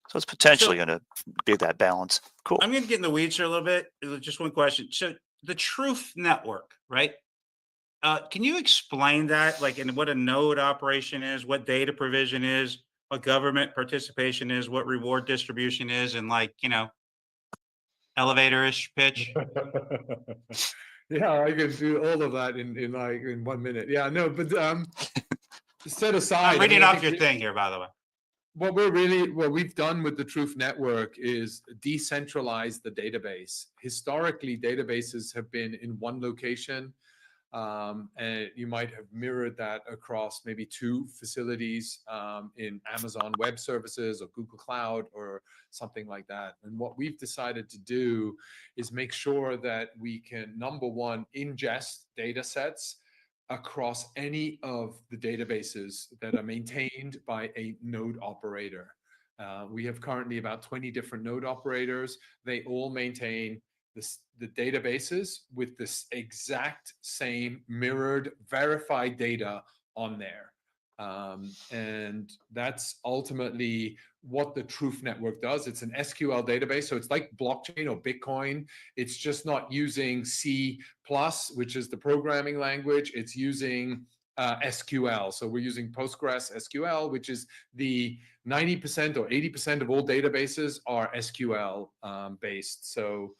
So it's potentially going to be that balance. Cool. I'm going to get in the weeds here a little bit. Just one question. So the Truth Network, right? Can you explain that, like, and what a node operation is, what data provision is, what government participation is, what reward distribution is, and elevator-ish pitch? Yeah, I can do all of that in 1 minute. Yeah, no, but set aside. I'm reading off your thing here, by the way. What we've done with the Truth Network is decentralize the database. Historically, databases have been in one location, and you might have mirrored that across maybe two facilities in Amazon Web Services or Google Cloud or something like that. And what we've decided to do is make sure that we can, number one, ingest data sets across any of the databases that are maintained by a node operator. We have currently about 20 different node operators. They all maintain the databases with this exact same mirrored, verified data on there. And that's ultimately what the Truth Network does. It's an SQL database, so it's like blockchain or Bitcoin. It's just not using C++, which is the programming language. It's using SQL. So we're using Postgres SQL, which is the 90% or 80% of all databases are SQL based. So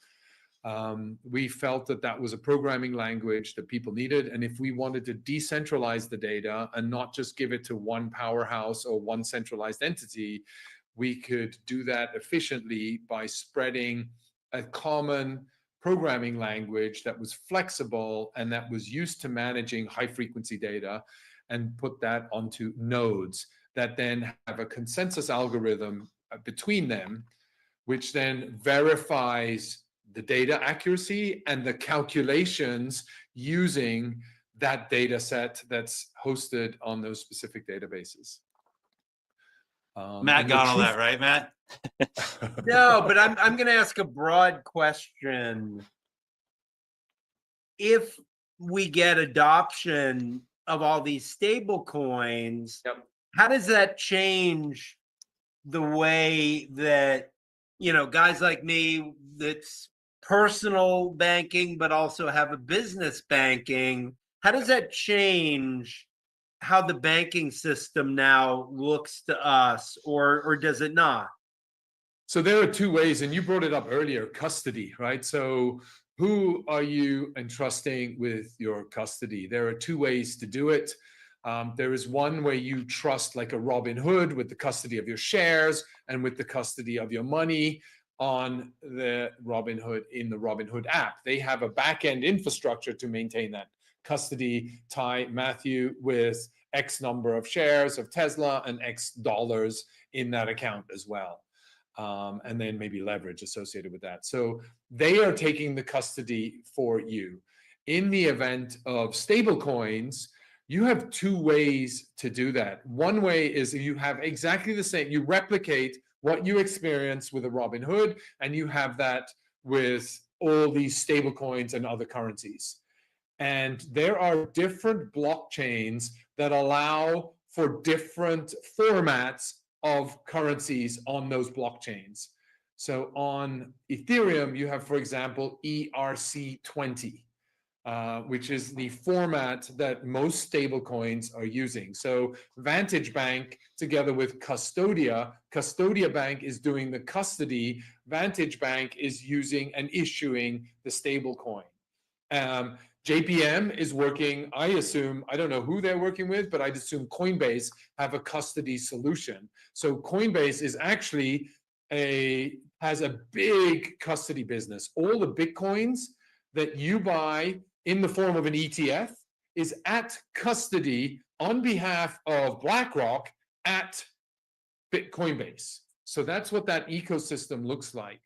we felt that was a programming language that people needed. And if we wanted to decentralize the data and not just give it to one powerhouse or one centralized entity, we could do that efficiently by spreading a common programming language that was flexible and that was used to managing high frequency data, and put that onto nodes that then have a consensus algorithm between them, which then verifies the data accuracy and the calculations using that data set that's hosted on those specific databases. Matt got all that right, Matt? No, but I'm going to ask a broad question. If we get adoption of all these stable coins, how does that change the way that, guys like me that's personal banking, but also have a business banking, how does that change how the banking system now looks to us, or does it not? So there are two ways, and you brought it up earlier, custody, right? So who are you entrusting with your custody? There are two ways to do it. There is one where you trust, like a Robinhood, with the custody of your shares and with the custody of your money on the Robinhood, in the Robinhood app. They have a back-end infrastructure to maintain that custody, tie Matthew with X number of shares of Tesla and X dollars in that account as well. And then maybe leverage associated with that. So they are taking the custody for you. In the event of stable coins, You have two ways to do that. One way is you have exactly the same, you replicate what you experience with a Robinhood, and you have that with all these stable coins and other currencies. And there are different blockchains that allow for different formats of currencies on those blockchains. So on Ethereum, you have, for example, ERC20, which is the format that most stablecoins are using. So Vantage Bank, together with Custodia Bank is doing the custody. Vantage Bank is using and issuing the stablecoin. JPM is working, I assume, I don't know who they're working with, but I'd assume Coinbase have a custody solution. So Coinbase is actually has a big custody business. All the Bitcoins that you buy in the form of an ETF is at custody on behalf of BlackRock at Coinbase. So that's what that ecosystem looks like.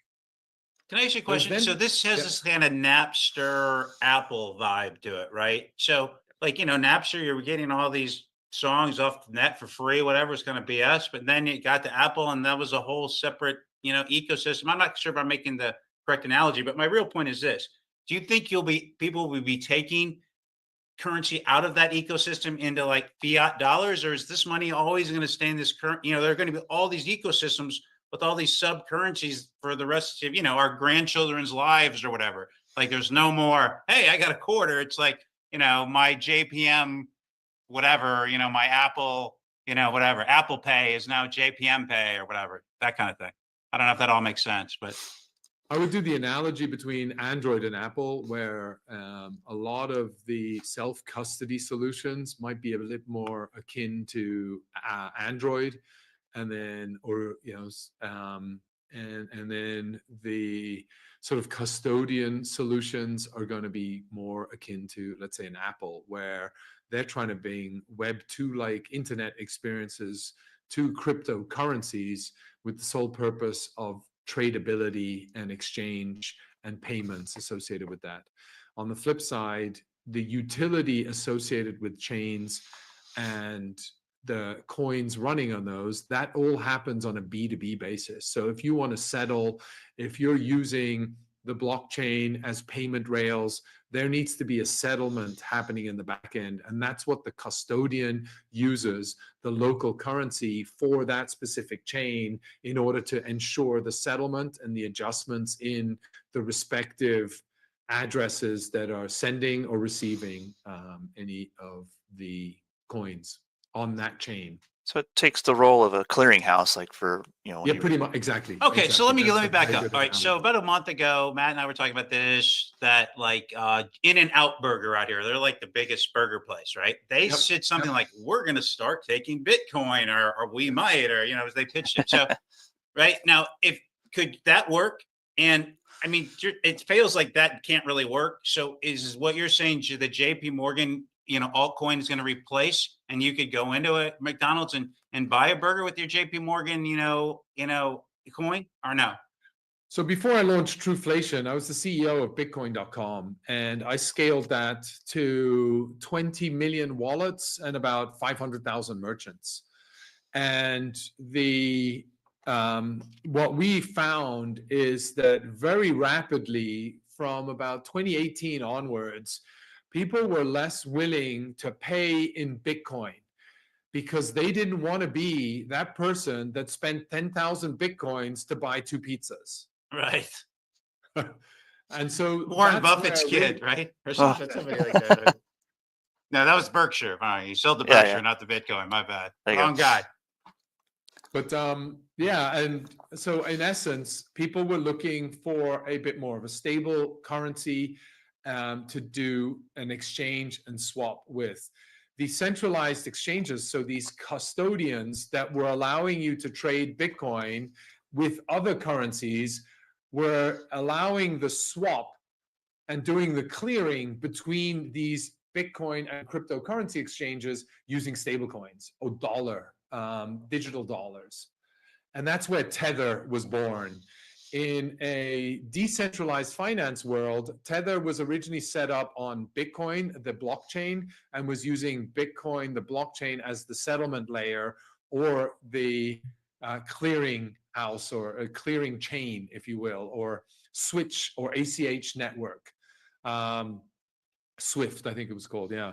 Can I ask you a question? then- So this has yeah. this kind of Napster Apple vibe to it, right? So like, you know, Napster, you're getting all these songs off the net for free, whatever, it's kind of BS. But then you got the Apple, and that was a whole separate, you know, ecosystem. I'm not sure if I'm making the correct analogy, but my real point is this. Do you think people will be taking currency out of that ecosystem into like fiat dollars, or is this money always going to stay in this current, you know, there are going to be all these ecosystems with all these sub currencies for the rest of, you know, our grandchildren's lives or whatever. Like there's no more, hey, I got a quarter. It's like, you know, my JPM, whatever, you know, my Apple, you know, whatever, Apple Pay is now JPM Pay or whatever, that kind of thing. I don't know if that all makes sense, but I would do the analogy between Android and Apple, where a lot of the self-custody solutions might be a little more akin to Android, and then, or you know, and then the sort of custodian solutions are going to be more akin to, let's say, an Apple, where they're trying to bring Web 2-like internet experiences to cryptocurrencies with the sole purpose of tradability and exchange and payments associated with that. On the flip side, the utility associated with chains and the coins running on those, that all happens on a B2B basis. So if you want to settle, if you're using the blockchain as payment rails, there needs to be a settlement happening in the back end. And that's what the custodian uses, the local currency for that specific chain, in order to ensure the settlement and the adjustments in the respective addresses that are sending or receiving any of the coins on that chain. So it takes the role of a clearinghouse, like for, you know, when Yeah, you- pretty much, exactly. okay, so let me That's a back very up. good All right, so analogy. about a month ago, Matt and I were talking about this, that like In-N-Out Burger out here, they're like the biggest burger place, right? They Yep, said something like, we're going to start taking Bitcoin, or we might, or, you know, as they pitched it. So, right now, could that work? And I mean, it feels like that can't really work. So is what you're saying the JP Morgan, you know, altcoin is going to replace, and you could go into a McDonald's and buy a burger with your JP Morgan, you know, coin, or no? So before I launched Trueflation, I was the CEO of Bitcoin.com, and I scaled that to 20 million wallets and about 500,000 merchants. And what we found is that very rapidly, from about 2018 onwards, people were less willing to pay in Bitcoin because they didn't want to be that person that spent 10,000 Bitcoins to buy 2 pizzas. Right. And so Warren that's Buffett's where kid, right? Or something, somebody like that. No, that was Berkshire. All right, you sold the Yeah, Berkshire, yeah. not the Bitcoin. My bad. There you go. Wrong guy. But yeah, and so in essence, people were looking for a bit more of a stable currency to do an exchange and swap with. The centralized exchanges, so these custodians that were allowing you to trade Bitcoin with other currencies, were allowing the swap and doing the clearing between these Bitcoin and cryptocurrency exchanges using stablecoins or digital dollars. And that's where Tether was born. in a decentralized finance world, Tether was originally set up on Bitcoin, the blockchain, and was using Bitcoin, the blockchain, as the settlement layer or the clearing house or a clearing chain, if you will, or switch or ACH network. Swift, I think it was called, yeah.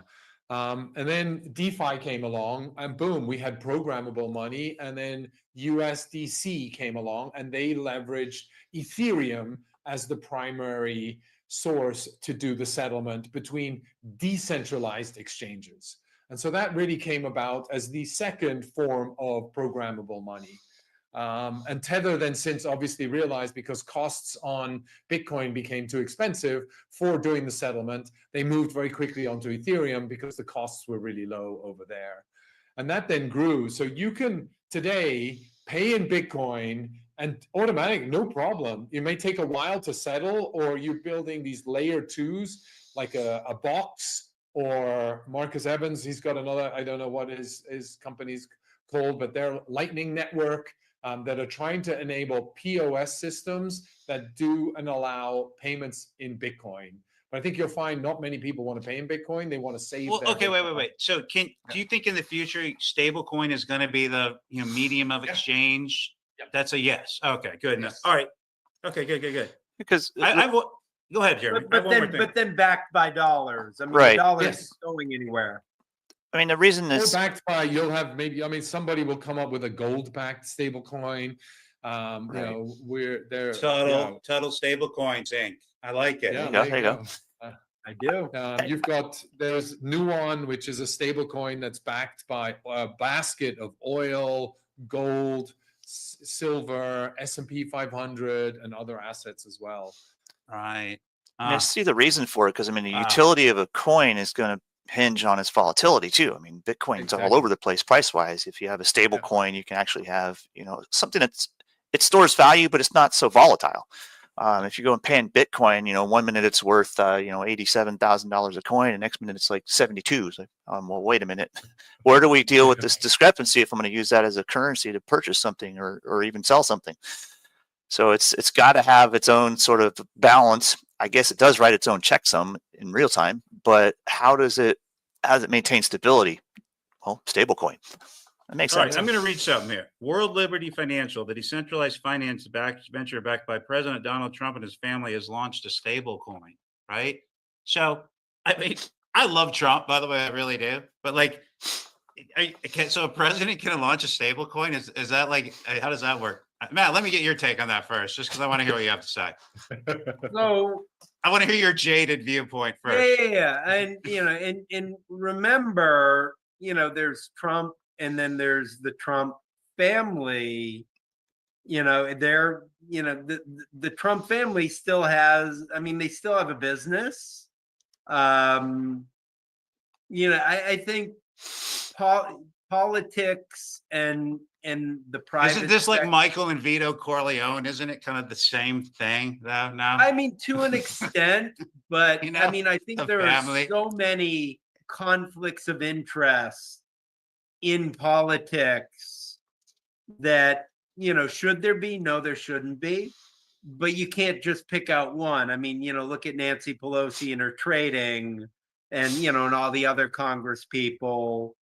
And then DeFi came along, and boom, we had programmable money. And then USDC came along, and they leveraged Ethereum as the primary source to do the settlement between decentralized exchanges. And so that really came about as the second form of programmable money. And Tether then since obviously realized, because costs on Bitcoin became too expensive for doing the settlement, they moved very quickly onto Ethereum because the costs were really low over there. And that then grew. So you can today pay in Bitcoin and automatic, no problem. It may take a while to settle, or you're building these layer twos, like a box, or Marcus Evans, he's got another, I don't know what his company's called, but they're Lightning Network. That are trying to enable POS systems that do and allow payments in Bitcoin. But I think you'll find not many people want to pay in Bitcoin. They want to save. Well, their okay, wait. Bitcoin. So do you think in the future stablecoin is going to be the medium of exchange? Yeah. That's a yes. Okay, good enough. Yes. All right. Okay, good. Because Go ahead, Jeremy. But then backed by dollars. I mean, Right. the dollars Yes. isn't going anywhere. I mean, the reason Or is backed by, you'll have maybe, I mean, somebody will come up with a gold-backed stable coin. You know, we're there. Tuttle Stablecoins Inc. I like it. Yeah, There you go. I do. You've got, there's Nuon, which is a stable coin that's backed by a basket of oil, gold, silver, S&P 500, and other assets as well. Right. I mean, I see the reason for it, because I mean, the Wow. utility of a coin is going to hinge on its volatility too. I mean, Bitcoin's all Exactly. over the place price wise. If you have a stable Yeah. coin, you can actually have, something it stores value, but it's not so volatile. If you go and pay in Bitcoin, 1 minute it's worth, $87,000 a coin, and next minute it's like 72. It's like, well, wait a minute. Where do we deal with this discrepancy if I'm going to use that as a currency to purchase something or even sell something? So it's got to have its own sort of balance. I guess it does write its own checksum in real time, but how does it maintain stability? Well, stablecoin. That makes All sense. right, I'm going to read something here. World Liberty Financial, the decentralized finance venture backed by President Donald Trump and his family, has launched a stable coin, right? So, I mean, I love Trump, by the way, I really do. But like, so a president can launch a stable coin? Is that like, how does that work? Matt, let me get your take on that first, just because I want to hear what you have to say. So I want to hear your jaded viewpoint first. yeah, and remember, there's Trump, and then there's the Trump family. The Trump family still has. I mean, they still have a business. I think politics and the private. Isn't this like sector- Michael and Vito Corleone? Isn't it kind of the same thing though now? I mean, to an extent, but I mean, I think the there family. are so many conflicts of interest in politics that, should there be? No, there shouldn't be. But you can't just pick out one. I mean, look at Nancy Pelosi and her trading, and and all the other Congress people.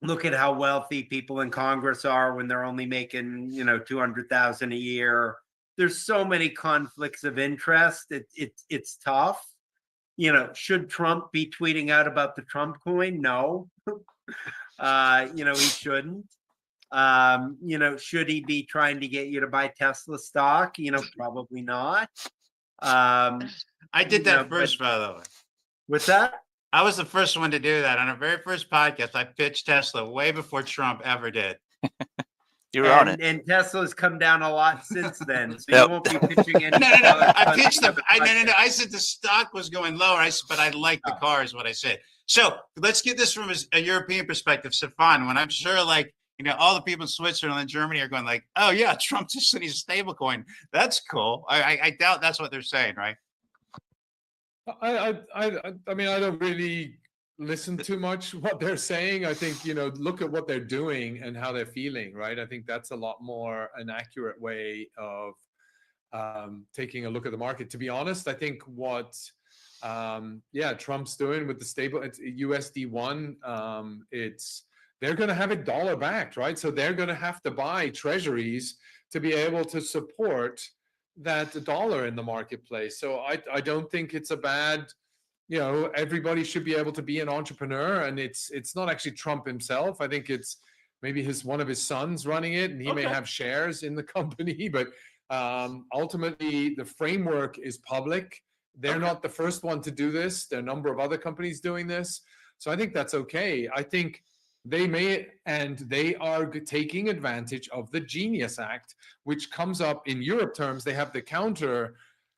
Look at how wealthy people in Congress are when they're only making, $200,000 a year. There's so many conflicts of interest. It's tough. Should Trump be tweeting out about the Trump coin? No. He shouldn't. Should he be trying to get you to buy Tesla stock? Probably not. I did that but- first, by the way. What's that? I was the first one to do that on our very first podcast. I pitched Tesla way before Trump ever did. You were on it. And Tesla's come down a lot since then, so Yep. you won't be pitching any. No. I pitched them. the No. I said the stock was going lower. I said, but I like the car, is what I said. So let's get this from a European perspective. Stefan, when I'm sure, like, all the people in Switzerland and Germany are going like, oh yeah, Trump just said he's a stable coin. That's cool. I doubt that's what they're saying, right? I mean, I don't really listen too much what they're saying. I think, look at what they're doing and how they're feeling, right? I think that's a lot more an accurate way of taking a look at the market. To be honest, I think what Trump's doing with the stable, it's USD1, they're going to have it dollar backed, right? So they're going to have to buy treasuries to be able to support that dollar in the marketplace. So I don't think it's a bad, everybody should be able to be an entrepreneur, and it's not actually Trump himself. I think it's maybe one of his sons running it, and he may have shares in the company, but ultimately the framework is public. They're not the first one to do this. There are a number of other companies doing this. So I think that's okay. I think they are taking advantage of the Genius Act, which comes up in Europe terms. They have the counter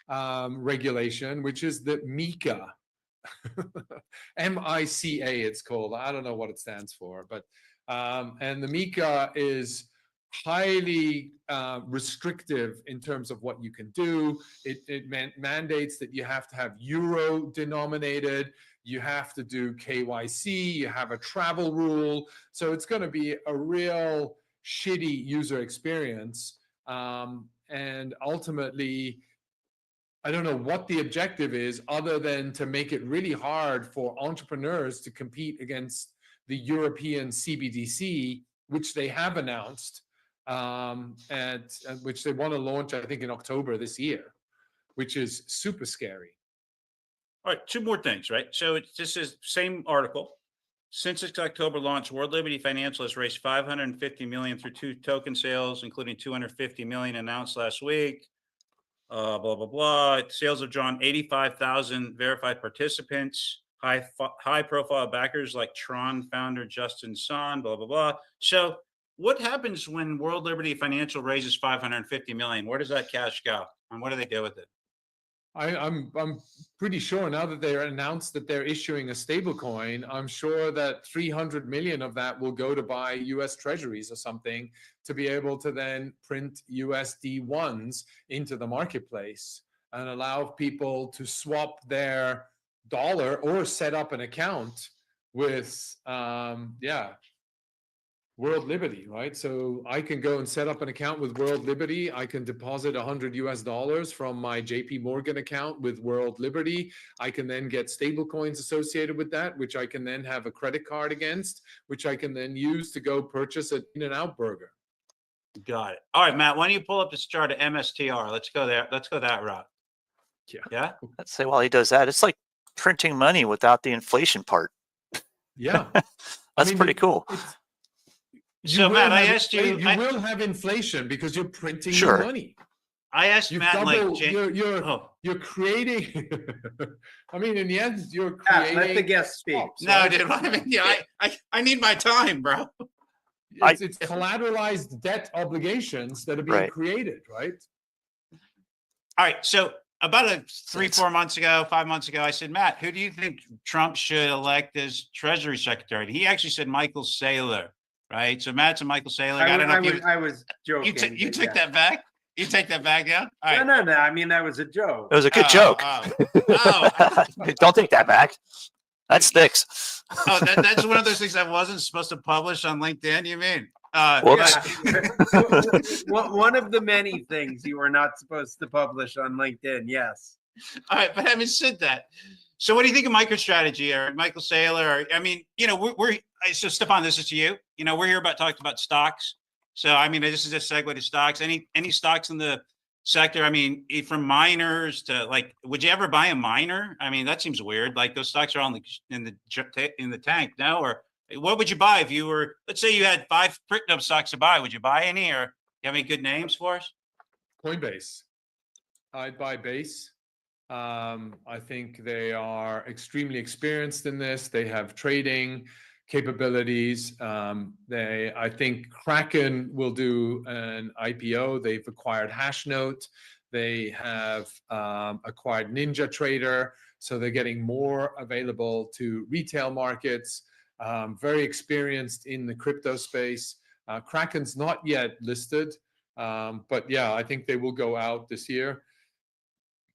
regulation, which is the MiCA, MICA it's called. I don't know what it stands for, but and the MiCA is highly restrictive in terms of what you can do. It mandates that you have to have euro denominated, you have to do KYC, you have a travel rule. So it's going to be a real shitty user experience. And ultimately, I don't know what the objective is other than to make it really hard for entrepreneurs to compete against the European CBDC, which they have announced, and which they want to launch, I think, in October this year, which is super scary. All right, two more things, right? So this is same article. Since its October launch, World Liberty Financial has raised $550 million through 2 token sales, including $250 million announced last week. Blah, blah, blah. Sales have drawn 85,000 verified participants, high profile backers like Tron founder Justin Sun, blah, blah, blah. So what happens when World Liberty Financial raises $550 million? Where does that cash go? And what do they do with it? I'm pretty sure now that they announced that they're issuing a stable coin, I'm sure that 300 million of that will go to buy US treasuries or something to be able to then print USD ones into the marketplace and allow people to swap their dollar or set up an account with World Liberty, right? So I can go and set up an account with World Liberty. I can deposit $100 from my JP Morgan account with World Liberty. I can then get stable coins associated with that, which I can then have a credit card against, which I can then use to go purchase an In-N-Out burger. Got it. All right, Matt, why don't you pull up this chart of MSTR? Let's go there. Let's go that route. Yeah. Let's say while he does that, it's like printing money without the inflation part. Yeah. That's pretty cool. So Matt, I asked you. You will have inflation because you're printing money. I asked Matt, you're creating. I mean, in the end, you're creating. Let the guest speak. No, dude. I mean, I need my time, bro. It's collateralized debt obligations that are being created, right? All right. So about 5 months ago, I said, Matt, who do you think Trump should elect as Treasury Secretary? He actually said Michael Saylor. Right, so Matt's a Michael Saylor. I was joking. You took that back. You take that back, yeah? All right. No. I mean, that was a joke. It was a good joke. Don't take that back. That sticks. That's one of those things I wasn't supposed to publish on LinkedIn. You mean? One of the many things you are not supposed to publish on LinkedIn. Yes. All right, but having said that, so what do you think of MicroStrategy or Michael Saylor? I mean, so Stefan, this is to you. We're here talking about stocks. So, I mean, this is a segue to stocks. Any stocks in the sector? I mean, from miners to would you ever buy a miner? I mean, that seems weird. Like those stocks are all in the tank now. Or what would you buy if you were? Let's say you had 5 crypto stocks to buy. Would you buy any? Or you have any good names for us? Coinbase. I'd buy Base. I think they are extremely experienced in this. They have trading capabilities. I think Kraken will do an IPO. They've acquired Hashnote. They have acquired NinjaTrader. So they're getting more available to retail markets. Very experienced in the crypto space. Kraken's not yet listed, but yeah, I think they will go out this year.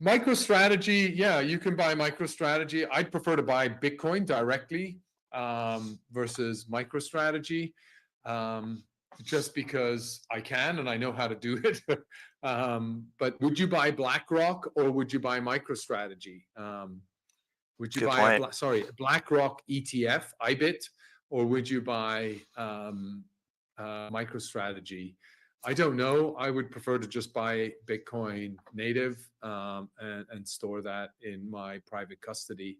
MicroStrategy, yeah, you can buy MicroStrategy. I'd prefer to buy Bitcoin directly versus MicroStrategy, just because I can and I know how to do it. But would you buy BlackRock or would you buy MicroStrategy? Would you Good buy point. a BlackRock ETF, IBIT, or would you buy MicroStrategy? I don't know. I would prefer to just buy Bitcoin native and store that in my private custody,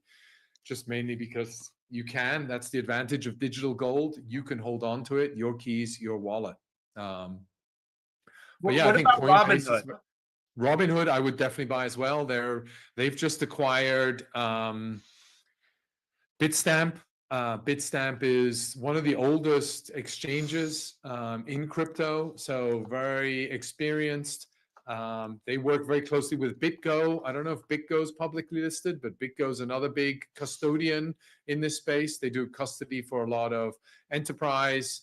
just mainly because you can. That's the advantage of digital gold. You can hold on to it, your keys, your wallet. But yeah, What I think about Coinbase Robinhood? Robinhood, I would definitely buy as well. They've just acquired Bitstamp. Bitstamp is one of the oldest exchanges in crypto, so very experienced. They work very closely with BitGo. I don't know if BitGo is publicly listed, but BitGo is another big custodian in this space. They do custody for a lot of enterprise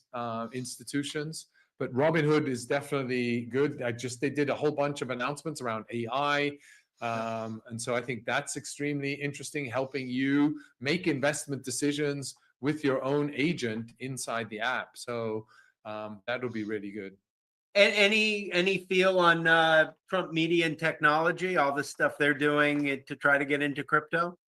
institutions. But Robinhood is definitely good. They did a whole bunch of announcements around AI. And so I think that's extremely interesting, helping you make investment decisions with your own agent inside the app. So that'll be really good. Any feel on Trump Media and Technology, all the stuff they're doing to try to get into crypto?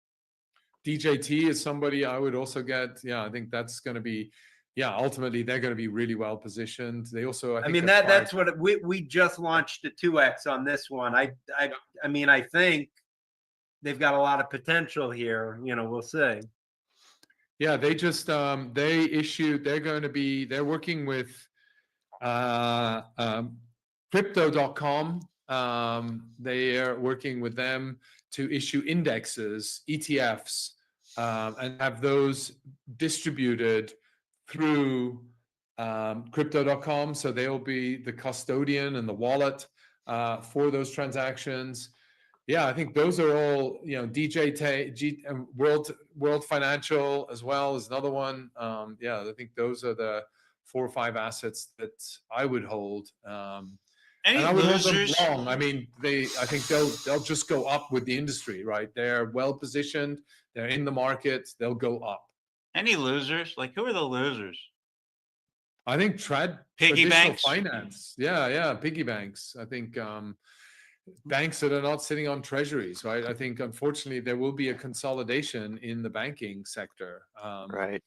DJT is somebody I would also get. Yeah, I think that's going to be, ultimately they're going to be really well positioned. They also, I mean, that's what we just launched a 2X on this one. I mean, I think they've got a lot of potential here. We'll see. Yeah, they just they're working with crypto.com. They are working with them to issue indexes, ETFs, and have those distributed through crypto.com. So they'll be the custodian and the wallet for those transactions. Yeah, I think those are all, World Financial as well is another one. I think those are the 4 or 5 assets that I would hold. Any and I would losers? hold them long. I mean, I think they'll just go up with the industry, right? They're well positioned. They're in the market. They'll go up. Any losers? Like, who are the losers? I think Piggy traditional banks? finance. Yeah, piggy banks. I think banks that are not sitting on treasuries, right? I think unfortunately there will be a consolidation in the banking sector. Right.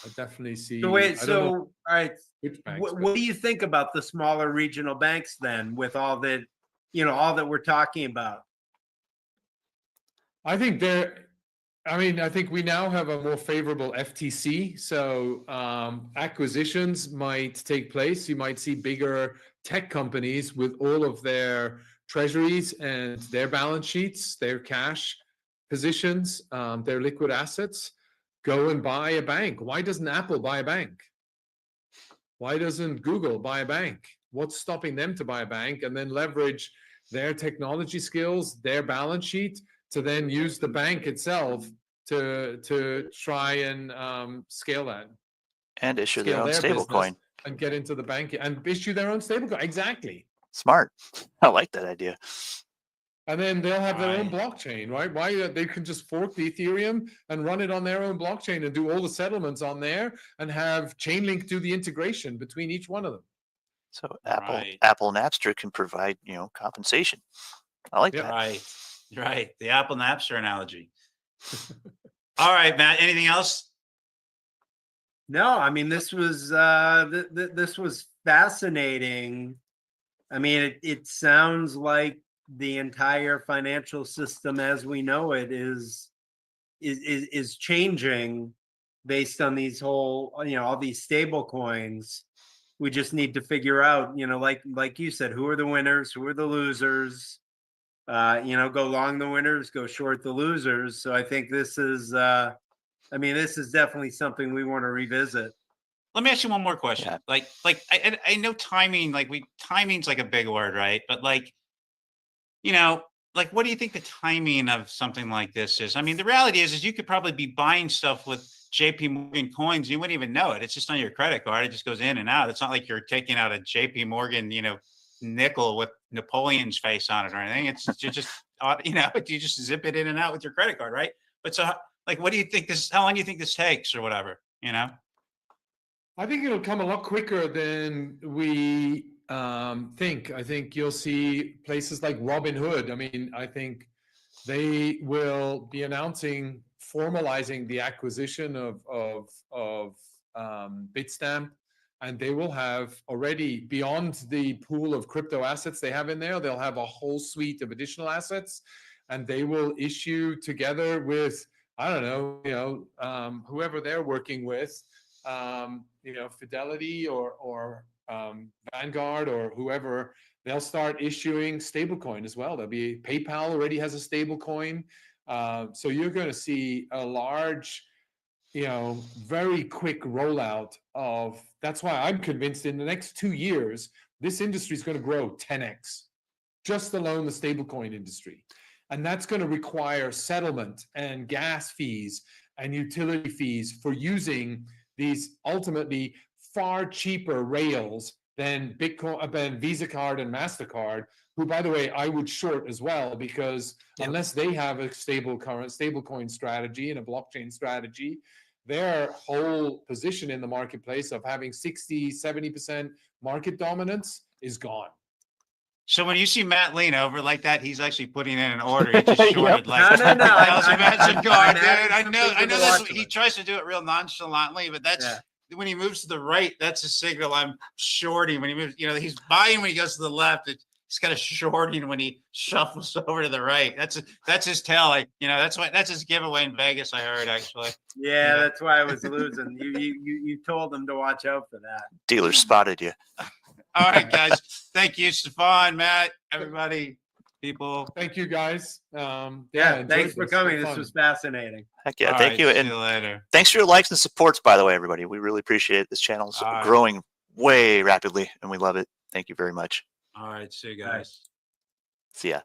I definitely see. So wait, I don't know all right. which banks, What do you think about the smaller regional banks then, with all that, all that we're talking about? I think I think we now have a more favorable FTC, so acquisitions might take place. You might see bigger tech companies with all of their treasuries and their balance sheets, their cash positions, their liquid assets, go and buy a bank. Why doesn't Apple buy a bank? Why doesn't Google buy a bank? What's stopping them to buy a bank and then leverage their technology skills, their balance sheet, to then use the bank itself to try and scale that? And issue their own business stable coin. and get into the bank and issue their own stablecoin. Exactly. Smart. I like that idea. And then they'll have their own Right. blockchain, right? Why they can just fork the Ethereum and run it on their own blockchain and do all the settlements on there and have Chainlink do the integration between each one of them. So Apple Right. and Napster can provide, compensation. I like Yeah. that. Right. The Apple Napster analogy. All right, Matt. Anything else? No, I mean, this was this was fascinating. I mean, it sounds like the entire financial system as we know it is changing based on these whole, all these stable coins. We just need to figure out, like you said, who are the winners, who are the losers. Go long the winners, go short the losers. So I think this is this is definitely something we want to revisit. Let me ask you one more question. Yeah. I know timing, timing's like a big word, right? But what do you think the timing of something like this is? I mean, the reality is you could probably be buying stuff with JP Morgan coins. You wouldn't even know it. It's just on your credit card. It just goes in and out. It's not like you're taking out a JP Morgan, nickel with Napoleon's face on it or anything. It's just you know, you just zip it in and out with your credit card, right? But so like, what do you think this? How long do you think this takes, or whatever? You know. I think it'll come a lot quicker than we think. I think you'll see places like Robinhood. I mean, I think they will be announcing, formalizing the acquisition of Bitstamp, and they will have already, beyond the pool of crypto assets they have in there, they'll have a whole suite of additional assets, and they will issue together with, I don't know, whoever they're working with, Fidelity or Vanguard or whoever, they'll start issuing stablecoin as well. There'll be PayPal already has a stablecoin. So you're going to see a large, very quick rollout of, that's why I'm convinced in the next 2 years, this industry is going to grow 10x, just alone the stablecoin industry. And that's going to require settlement and gas fees and utility fees for using these ultimately far cheaper rails than Bitcoin, than Visa card and MasterCard, who, by the way, I would short as well, because unless they have a stablecoin strategy and a blockchain strategy, their whole position in the marketplace of having 60, 70% market dominance is gone. So when you see Matt lean over like that, he's actually putting in an order. He just shorted like No. MasterCard, dude. I'm I know something to that's watch he with. tries to do it real nonchalantly, but that's when he moves to the right, that's a signal I'm shorting. When he moves, he's buying when he goes to the left. He's kind of shorting when he shuffles over to the right. That's his tell. Like, that's his giveaway in Vegas, I heard, actually. Yeah, that's why I was losing. You told them to watch out for that. Dealer spotted you. All right, guys. Thank you, Stefan, Matt, everybody, people. Thank you, guys. Thanks for coming. This was fascinating. Heck yeah, All thank right, you. see And you later. thanks for your likes and supports, by the way, everybody. We really appreciate it. This channel is All right. growing way rapidly, and we love it. Thank you very much. All right, see you guys. See ya.